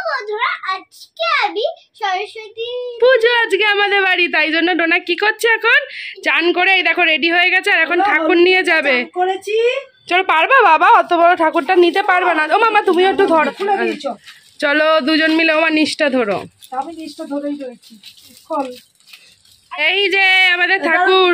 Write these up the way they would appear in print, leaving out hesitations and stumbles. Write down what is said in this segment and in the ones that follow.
বন্ধুরা, আজকে আমি সরস্বতী পুজো আজকে আমাদের বাড়ি, তাই জন্য ডোনা কি করছে এখন? চান করে এই দেখো রেডি হয়ে গেছে, আর এখন ঠাকুর নিয়ে যাবে। চলো, পারবা বাবা? অত বড় ঠাকুরটা নিতে পারবা না। ও মামা তুমিও একটু ধরো। চলো দুজন মিলে আমার নিচটা ধরো। আমি নিচটা ধরেই রয়েছি। এই যে আমাদের ঠাকুর।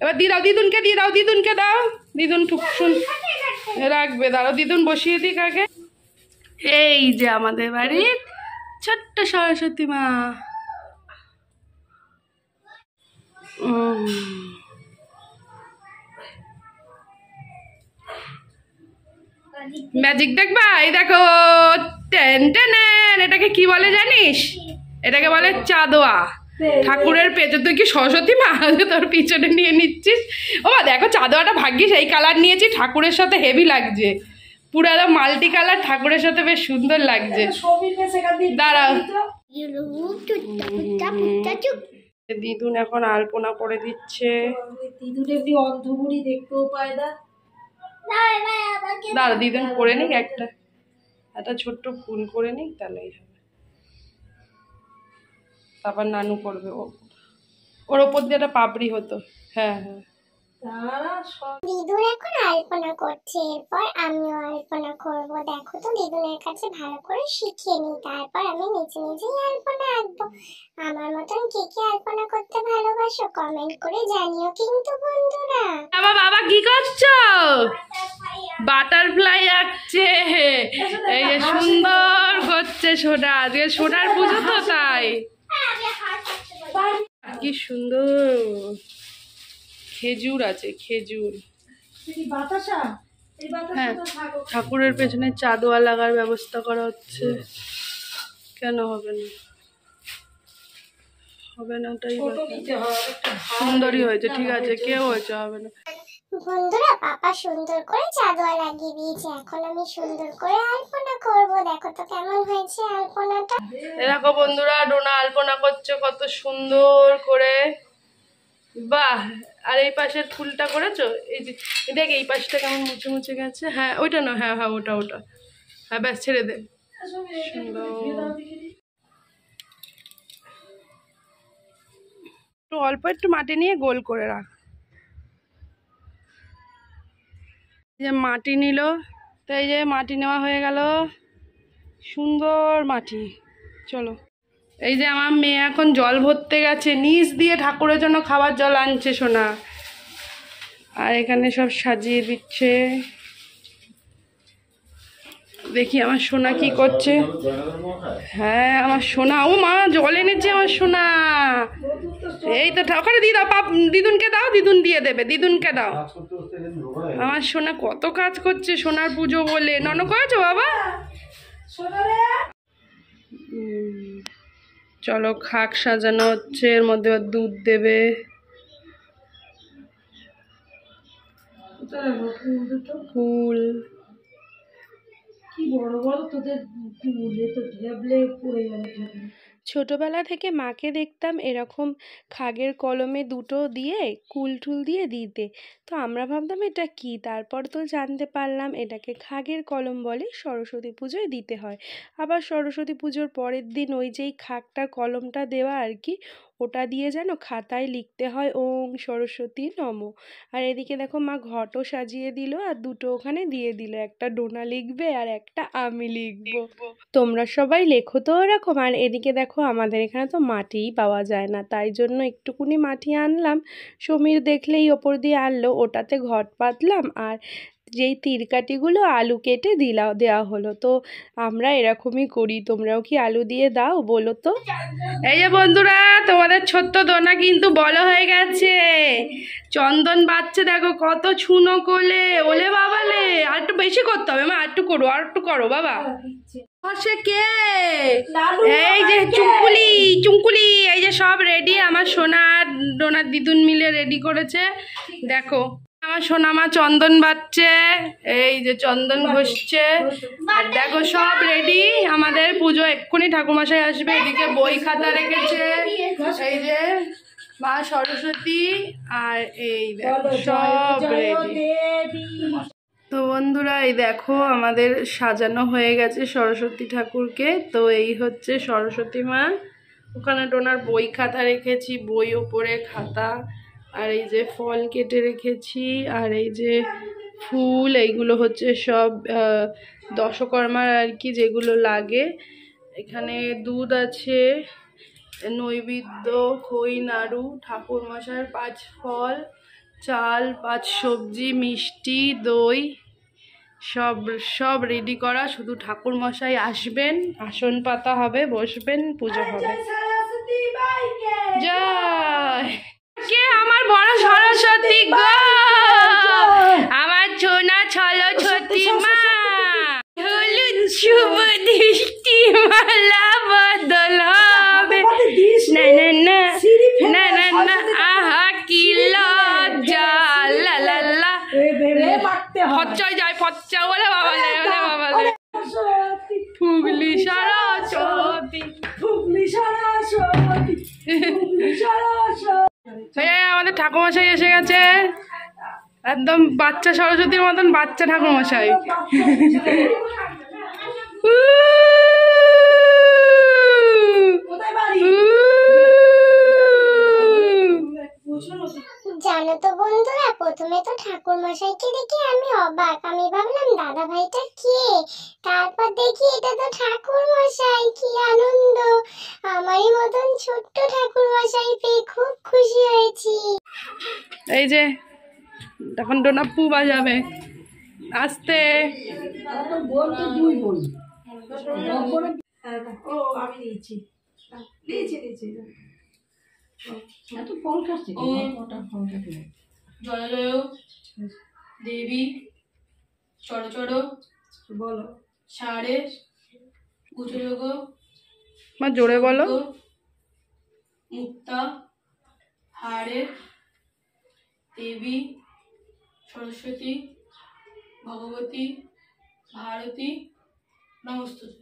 এবার দিয়ে দাও, দিদুনকে দিয়ে দাও, দিদুনকে দাও। দিদুন শুন রাখবে, দাঁড়াও দিদুন বসিয়ে দিক আগে। এই যে আমাদের বাড়ির ছোট্ট সরস্বতী মা। ম্যাজিক দেখবা? এই দেখো, টেন টেন। এটাকে কি বলে জানিস? এটাকে বলে চাঁদোয়া। ঠাকুরের পেছনে তুই কি সরস্বতী মা তোর পিছনে নিয়ে নিচ্ছিস? ও মা দেখো, চাঁদোয়াটা ভাগ্যিস এই কালার নিয়েছি, ঠাকুরের সাথে হেভি লাগছে, পুরো একদম মাল্টি কালার, ঠাকুরের সাথে বেশ সুন্দর লাগছে। দাঁড়াও, দিদুন এখন আলপনা করে দিচ্ছে। দিদুন এমনি অন্ধগুড়ি দেখতেও পায় না। দাঁড়া, দিদুন করে নিক, একটা ছোট্ট ফুল করে নিক, তাহলেই হবে। তারপর নানু করবে, ওর ওপর দিয়ে একটা পাপড়ি হতো। হ্যাঁ হ্যাঁ, দিদুন এখন আলপনা করছে, এরপর আমিও আলপনা করব। দেখো তো, দিদুনের কাছে ভালো করে শিখিয়ে নিই, তারপর আমি নিজে নিজেই আলপনা আঁকবো। আমার মতন কে কে আলপনা করতে ভালোবাসো কমেন্ট করে জানিও কিন্তু বন্ধুরা। বাবা বাবা কি করছো? বাটারফ্লাই আঁকছে। এই যে সুন্দর করছে সোনা, আজকে সোনার পুজো তো, তাই কি সুন্দর। খেজুর আছে, খেজুর। হ্যাঁ, ঠাকুরের পেছনে চাঁদোয়া লাগার ব্যবস্থা করা হচ্ছে। কেন হবে না? হবে না, ওটাই সুন্দরই হয়েছে, ঠিক আছে, কেউ হয়েছে, হবে না। বন্ধুরা, পাপা সুন্দর করে চাঁদোয়া লাগিয়ে দিয়েছে, এখন আমি সুন্দর করে আলপনা করব। দেখো তো কেমন হয়েছে আলপনাটা। দেখো বন্ধুরা, ডোনা আলপনা করছে কত সুন্দর করে। বাহ! আর এই পাশের ফুলটা করেছো? এই যে দেখ, এই পাশটা কেমন মুছে মুছে গেছে। হ্যাঁ ওইটা না, হ্যাঁ হ্যাঁ ওটা ওটা, হ্যাঁ ব্যাস ছেড়ে দে। সুন্দর, একটু অল্প একটু মাটি নিয়ে গোল করে রাখ। যে মাটি নিল, তো এই যে মাটি নেওয়া হয়ে গেল, সুন্দর মাটি। চলো, এই যে আমার মেয়ে এখন জল ভরতে গেছে, নিচ দিয়ে ঠাকুরের জন্য খাবার জল আনছে সোনা, আর এখানে সব সাজিয়ে দিচ্ছে। দেখি আমার সোনা কি করছে। হ্যাঁ আমার সোনা, ও মা জল এনেছে আমার সোনা। এই তো ওখানে দিয়ে দাও, দিদুনকে দাও, দিদুন দিয়ে দেবে, দিদুনকে দাও। আমার সোনা কত কাজ করছে সোনার পুজো বলে। নন করেছো বাবা? চলো, খাক সাজানো হচ্ছে, এর মধ্যে দুধ দেবে। ফুল কি বড় বড় তোদের ফুলে তো ঢেবলে পড়ে যাবে। ছোটবেলা থেকে মাকে দেখতাম এরকম খাগের কলমে দুটো দিয়ে কুল টুল দিয়ে দিতে, তো আমরা ভাবতাম এটা কি, তারপর তো জানতে পারলাম এটাকে খাগের কলম বলে, সরস্বতী পুজোয় দিতে হয়। আবার সরস্বতী পুজোর পরের দিন ওই যেই খাগটা কলমটা দেওয়া আর কি, ওটা দিয়ে যেন খাতায় লিখতে হয় ওং সরস্বতী নম। আর এদিকে দেখো মা ঘটও সাজিয়ে দিল, আর দুটো ওখানে দিয়ে দিল, একটা ডোনা লিখবে আর একটা আমি লিখবো। তোমরা সবাই লেখো তো ওরকম। আর এদিকে দেখো, আমাদের এখানে তো মাটিই পাওয়া যায় না, তাই জন্য একটুকুনি মাটি আনলাম। সমীর দেখলেই ওপর দিয়ে আনলো, ওটাতে ঘট পাতলাম, আর যেই তিরকাটিগুলো আলু কেটে দেওয়া হলো। তো আমরা এরকমই করি, তোমরাও কি আলু দিয়ে দাও বলো তো? এই যে বন্ধুরা, তোমাদের ছোট্ট দোনা কিন্তু বড় হয়ে গেছে, চন্দন বাচ্চা দেখো কত ছুনো করলে। ওলে বাবালে, আর একটু বেশি করতে হবে মা, আর একটু করো, আর একটু করো বাবা। সে কে? এই যে চুমকুলি, চুমকুলি, এই যে সব রেডি। আমার সোনা ডোনার দিদুন মিলে রেডি করেছে। দেখো আমার সোনামা চন্দন বাজছে, এই যে চন্দন ঘষছে, আর দেখো সব রেডি আমাদের পুজো। এক্ষুনি ঠাকুরমশাই আসবে। এদিকে বই খাতা রেখেছে, এই যে মা সরস্বতী, আর এই দেখো সব রেডি। তো বন্ধুরা এই দেখো আমাদের সাজানো হয়ে গেছে সরস্বতী ঠাকুরকে। তো এই হচ্ছে সরস্বতী মা। ওখানে টোনার বই খাতা রেখেছি, বই ওপরে খাতা, আর এই যে ফল কেটে রেখেছি, আর এই যে ফুল, এইগুলো হচ্ছে সব দশকর্মার আর কি যেগুলো লাগে। এখানে দুধ আছে, নৈবেদ্য, খই, নাড়ু, ঠাকুর মশাইয়ের 5 ফল, চাল, 5 সবজি, মিষ্টি, দই, সব সব রেডি করা। শুধু ঠাকুর মশাই আসবেন, আসন পাতা হবে, বসবেন, পুজো হবে। জয়। কে আমার বড় সরস্বতী গো, আমার ছোনা সরস্বতী মা, হলুদ শুভ দৃষ্টি মালা বদল হবে। না না না না না না, আহা কি লজ্জা, লা লা লা, ফচ্চায় যায়, ফচ্চা বলে বাবালে, বলে বাবালে। ফুগলি সরস্বতী, আমাদের ঠাকুরমশাই এসে গেছে, একদম বাচ্চা সরস্বতীর মতন বাচ্চা ঠাকুরমশাই। জানো তো বন্ধুরা, প্রথমে তো ঠাকুর মশাইকে দেখে আমি অবাক। আমি ভাবলাম দাদা ভাইটা কে, তারপর দেখি এটা তো ঠাকুর মশাই। কি আনন্দ! আমারই মতন ছোট্ট ঠাকুর মশাই পেয়ে খুব খুশি হয়েছি। এই যে তখন ডোনা পু বাজাবে, আসতে। আমি নিয়েছি নিয়েছি ফল খাচ্ছি। জয় জয় দেবী চড় চড় বলো সাড়ে উঁচু যোগ মা, জোরে বলো। মুক্তা হাড়ে দেবী সরস্বতী ভগবতী ভারতী নমস্তুতে।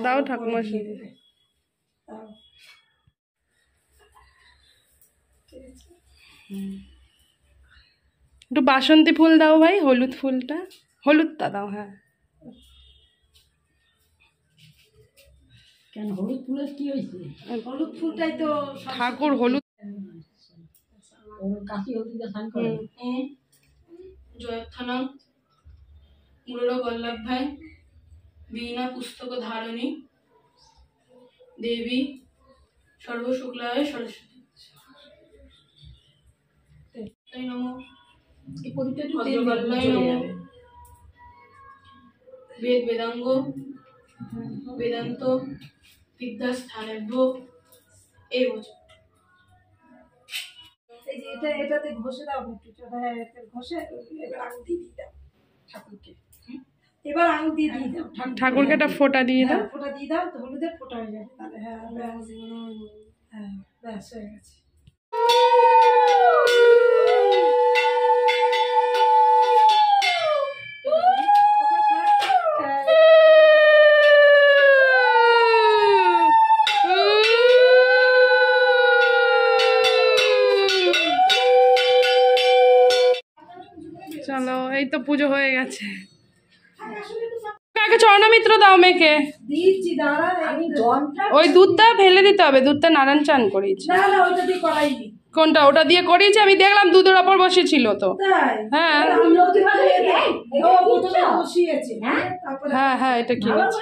দাও ঠাকুরমশাই। একটু বাসন্তী ফুল দাও ভাই, হলুদ ফুলটা, হলুদটা দাও। হ্যাঁ, কেন হলুদ ফুলের কি হয়েছে? হলুদ ফুলটাই তো ঠাকুর হলুদ। কাশি হলুদ স্নান করে। জয়থানাম মুরল বল্লভ ভাই বীণা পুস্তক ধারণী দেবী সর্বশুক্লায় সরস্বতী। তাই নমো এই প্রদীপটা একটু ভদ্রকল্যায় নমো বেদ বেদাঙ্গ বেদান্ত বিদ্যাস্থানেভ্য এই বছর। এই যে এটাতে ঘষে দাও একটু। হ্যাঁ, ঘষে এবার আঙুল দিয়ে দাও ঠাকুরকে। এবার আঙুল দিয়ে দাও ঠাকুরকে একটা ফোঁটা দিয়ে দাও। ফোঁটা দিয়ে দাও, তো হলুদের ফোঁটা হয়ে যাবে তাহলে। হ্যাঁ হ্যাঁ, ব্যাস হয়ে গেছে। চলো, এই তো পুজো হয়ে গেছে। কাকে চরণমিত্র দাও মেয়েকে। দিচ্ছি, দাঁড়া, আমি জলটা ওই দুধটা ফেলে দিতে হবে, দুধটা নারায়ণ চান করিয়েছি। না ওইটা দিয়ে করাইনি। কোনটা? ওটা দিয়ে করিয়েছি, আমি দেখলাম দুধের ওপর বসেছিল তো। তাই? হ্যাঁ বসিয়েছে। হ্যাঁ হ্যাঁ, এটা কি হচ্ছে?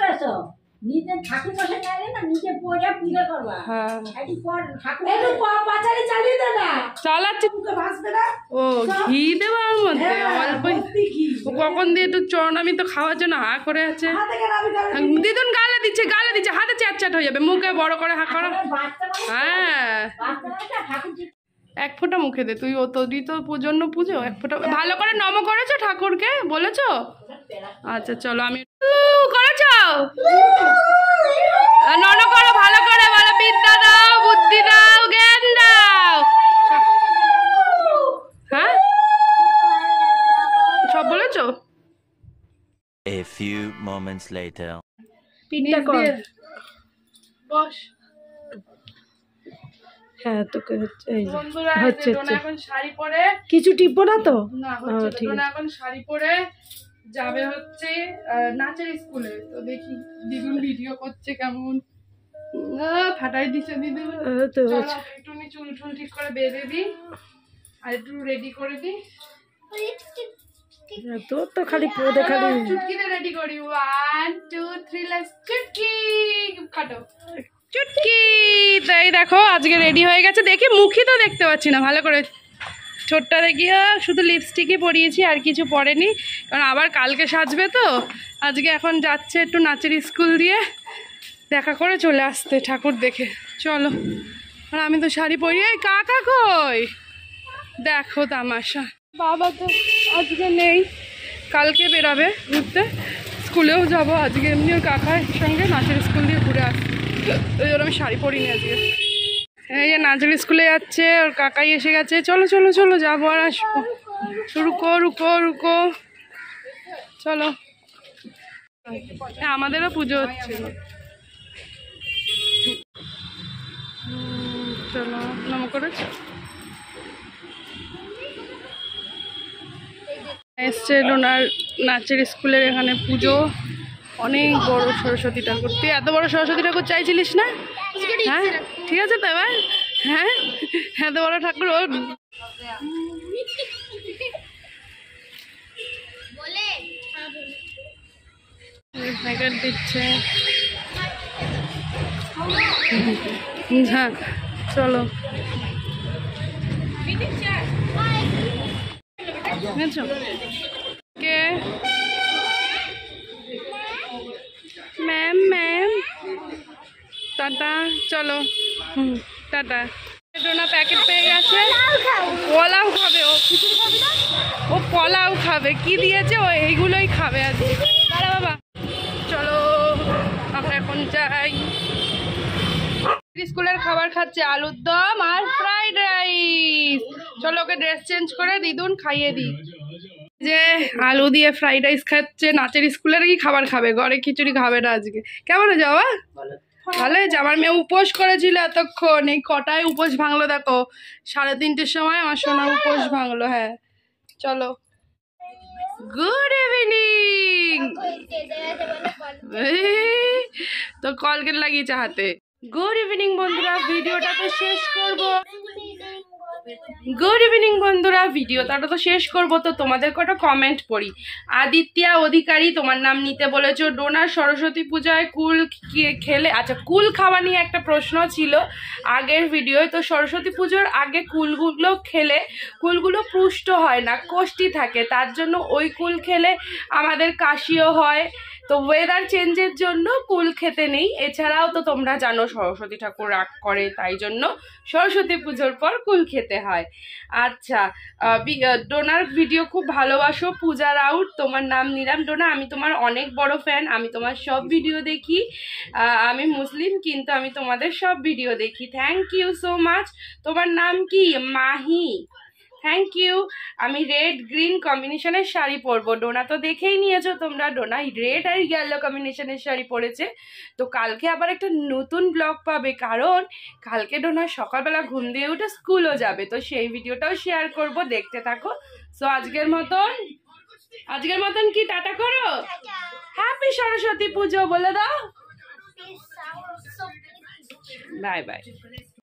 নিজে ঠাকুর বসে গেলে না, নিজে পয়লা পূজা করবা। হ্যাঁ, একটু পর ঠাকুর একটু পাচারি চালিয়ে দে না, চালাচ্ছি। মুখে ভাসবে না। ও ঘি দেওয়ার মধ্যে অল্প। ভর্তি ঘি। ও কখন দিয়ে একটু চরণামিত্র খাওয়ার জন্য হা করে আছে। হাতে কেন আমি গালে দিই? দিদুন গালে দিচ্ছে, গালে দিচ্ছে, হাতে চ্যাট হয়ে যাবে, মুখে বড় করে হা করো। বাচ্চা মানুষ, হ্যাঁ, বাচ্চা মানুষটা ঠাকুর এক ফোঁটা মুখে দে। তুই ও তোরই তো জন্য পুজো, এক ফোঁটা ভালো করে নম করেছো ঠাকুরকে, বলেছো? আচ্ছা চলো, আমি করেছো নন করো, ভালো করে বলো, বিদ্যা দাও, বুদ্ধি দাও, জ্ঞান দাও। moments later. পিঠটা কর। বস। হ্যাঁ তোকে হচ্ছে এই যে বন্ধুরা এই যে হচ্ছে ডোনা এখন শাড়ি পরে কিছু টিপবো না তো? না হচ্ছে না। ঠিক ডোনা এখন শাড়ি পরে যাবে হচ্ছে নাচের স্কুলে। তো দেখি দিদুন ভিডিও করছে কেমন। ফাটাই দিচ্ছে দিদুন। তো চলো একটু চুল টুল ঠিক করে বেঁধে দিই আর একটু রেডি করে দিই। তোর তো খালি পদে খালি চুটকিতে রেডি করি। 1 2 3 লেটস চুটকি কাটো চুটকি। তাই দেখো আজকে রেডি হয়ে গেছে। দেখি মুখই তো দেখতে পাচ্ছি না ভালো করে। ছোট্টা দেখি শুধু লিপস্টিকই পরিয়েছি আর কিছু পরেনি, কারণ আবার কালকে সাজবে তো। আজকে এখন যাচ্ছে একটু নাচের স্কুল দিয়ে দেখা করে চলে আসতে ঠাকুর দেখে। চলো। আর আমি তো শাড়ি পরি। এই কাকা কই? দেখো তামাশা। বাবা তো আজকে নেই, কালকে বেরাবে ঘুরতে। স্কুলেও যাবো আজকে, এমনি ওর কাকার সঙ্গে নাচের স্কুল দিয়ে ঘুরে আসছি। ওই জন্য আমি শাড়ি পরিনি আজকে। এই যে নাচের স্কুলে যাচ্ছে, ওর কাকাই এসে গেছে। চলো চলো চলো যাবো আর আসবো। রুকো রুকো রুকো চলো। আমাদেরও পুজো হচ্ছে। চলো নম করে এসছে ডোনার নাচের স্কুলের এখানে পুজো। অনেক বড় সরস্বতী ঠাকুর। তুই এত বড় সরস্বতী ঠাকুর চাইছিলিস না? হ্যাঁ ঠিক আছে তো এবার। হ্যাঁ এত বড় ঠাকুর ওর প্যাকেট দিচ্ছে। হ্যাঁ চলো। কে ম্যাম ম্যাম টাটা। চলো টাটা। ডোনা প্যাকেট পেয়ে গেছে। পোলাও খাবে ও পোলাও খাবে। কি দিয়েছে ও এইগুলোই খাবে আজকে। দাঁড়া বাবা। চলো আমরা এখন যাই। স্কুলের খাবার খাচ্ছে আলুর দম আর ফ্রাইড রাইস। চলো ওকে ড্রেস চেঞ্জ করে দিদুন খাইয়ে দিই। যে আলু দিয়ে ফ্রাইড রাইস খাচ্ছে। নাচের স্কুলের কি খাবার খাবে, ঘরে খিচুড়ি খাবে না আজকে। কেমন হয়েছে বাবা? ভালো হয়েছে। আমার মেয়ে উপোস করেছিল এতক্ষণ, এই কটায় উপোস ভাঙলো দেখো। 3:30-র সময় আমার সোনা উপোস ভাঙলো। হ্যাঁ চলো। Good evening. তো কলগেট লাগিয়েছে হাতে। গুড ইভিনিং বন্ধুরা, ভিডিওটা তো শেষ করবো। গুড ইভিনিং বন্ধুরা, ভিডিওটা তো শেষ করব। তো তোমাদের কটা কমেন্ট পড়ি। আদিত্যা অধিকারী তোমার নাম নিতে বলেছো। ডোনার সরস্বতী পূজায় কুল খেলে, আচ্ছা কুল খাওয়া নিয়ে একটা প্রশ্ন ছিল আগের ভিডিওয়। তো সরস্বতী পুজোর আগে কুলগুলো খেলে কুলগুলো পুষ্ট হয় না, কোষ্ঠী থাকে, তার জন্য ওই কুল খেলে আমাদের কাশিও হয়। তো ওয়েদার চেঞ্জের জন্য কুল খেতে নেই। এছাড়াও তো তোমরা জানো সরস্বতী ঠাকুর রাগ করে, তাই জন্য সরস্বতী পুজোর পর কুল খেতে হয়। আচ্ছা ডোনার ভিডিও খুব ভালোবাসো। পূজা রাউত তোমার নাম নিলাম। ডোনা আমি তোমার অনেক বড় ফ্যান, আমি তোমার সব ভিডিও দেখি। আমি মুসলিম কিন্তু আমি তোমাদের সব ভিডিও দেখি। Thank you so much. তোমার নাম কি? মাহি। Thank you. আমি রেড গ্রিন কম্বিনেশনের শাড়ি পরবো। ডোনা তো দেখেই নিয়েছো তোমরা, ডোনা রেড আর ইয়েলো কম্বিনেশনের শাড়ি পরেছে। তো কালকে আবার একটা নতুন ব্লগ পাবে, কারণ কালকে ডোনা সকালবেলা ঘুম দিয়ে উঠে স্কুলও যাবে। তো সেই ভিডিওটাও শেয়ার করব, দেখতে থাকো। সো আজকের মতন কি টাটা করো। হ্যাপি সরস্বতী পুজো বলে দাও। Bye bye.